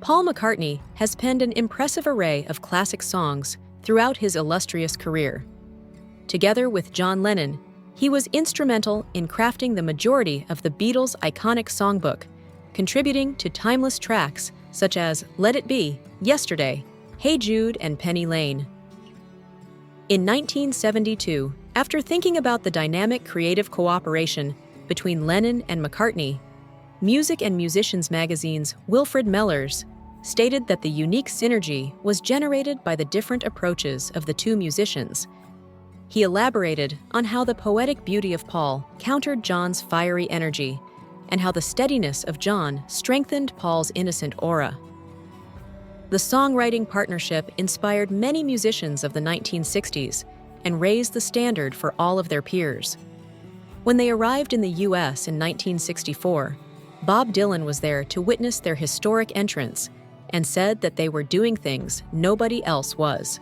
Paul McCartney has penned an impressive array of classic songs throughout his illustrious career. Together with John Lennon, he was instrumental in crafting the majority of the Beatles' iconic songbook, contributing to timeless tracks such as Let It Be, Yesterday, Hey Jude and Penny Lane. In 1972, after thinking about the dynamic creative cooperation between Lennon and McCartney, Music and Musicians magazine's Wilfred Mellers stated that the unique synergy was generated by the different approaches of the two musicians. He elaborated on how the poetic beauty of Paul countered John's fiery energy, and how the steadiness of John strengthened Paul's innocent aura. The songwriting partnership inspired many musicians of the 1960s and raised the standard for all of their peers. When they arrived in the U.S. in 1964, Bob Dylan was there to witness their historic entrance and said that they were doing things nobody else was.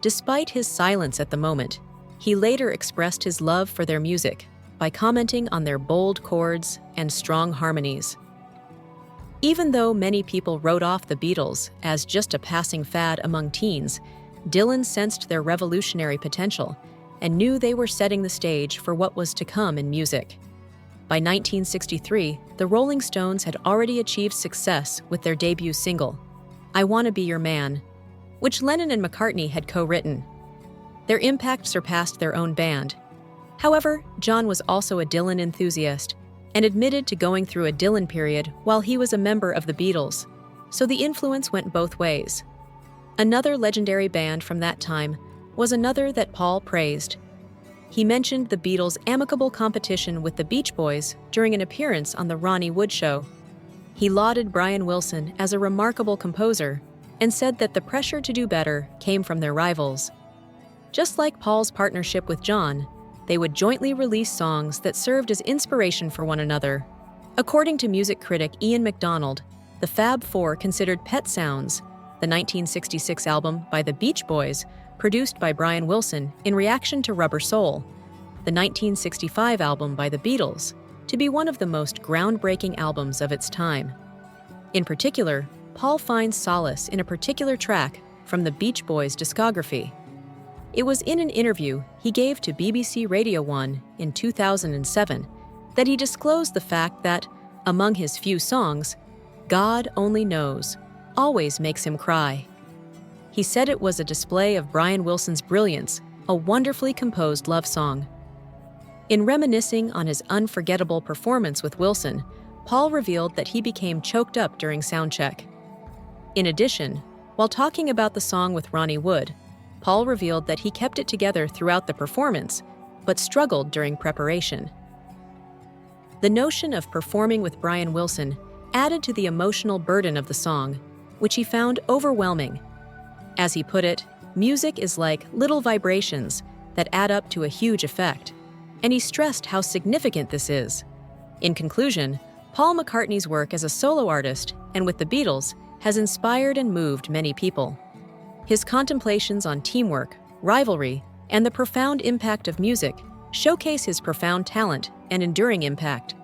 Despite his silence at the moment, he later expressed his love for their music by commenting on their bold chords and strong harmonies. Even though many people wrote off the Beatles as just a passing fad among teens, Dylan sensed their revolutionary potential and knew they were setting the stage for what was to come in music. By 1963, the Rolling Stones had already achieved success with their debut single, I Wanna Be Your Man, which Lennon and McCartney had co-written. Their impact surpassed their own band. However, John was also a Dylan enthusiast and admitted to going through a Dylan period while he was a member of the Beatles, so the influence went both ways. Another legendary band from that time was another that Paul praised. He mentioned the Beatles' amicable competition with the Beach Boys during an appearance on The Ronnie Wood Show. He lauded Brian Wilson as a remarkable composer and said that the pressure to do better came from their rivals. Just like Paul's partnership with John, they would jointly release songs that served as inspiration for one another. According to music critic Ian MacDonald, the Fab Four considered Pet Sounds, the 1966 album by the Beach Boys, produced by Brian Wilson in reaction to Rubber Soul, the 1965 album by the Beatles, to be one of the most groundbreaking albums of its time. In particular, Paul finds solace in a particular track from the Beach Boys' discography. It was in an interview he gave to BBC Radio 1 in 2007 that he disclosed the fact that, among his few songs, God Only Knows always makes him cry. He said it was a display of Brian Wilson's brilliance, a wonderfully composed love song. In reminiscing on his unforgettable performance with Wilson, Paul revealed that he became choked up during soundcheck. In addition, while talking about the song with Ronnie Wood, Paul revealed that he kept it together throughout the performance, but struggled during preparation. The notion of performing with Brian Wilson added to the emotional burden of the song, which he found overwhelming. As he put it, music is like little vibrations that add up to a huge effect, and he stressed how significant this is. In conclusion, Paul McCartney's work as a solo artist and with the Beatles has inspired and moved many people. His contemplations on teamwork, rivalry, and the profound impact of music showcase his profound talent and enduring impact.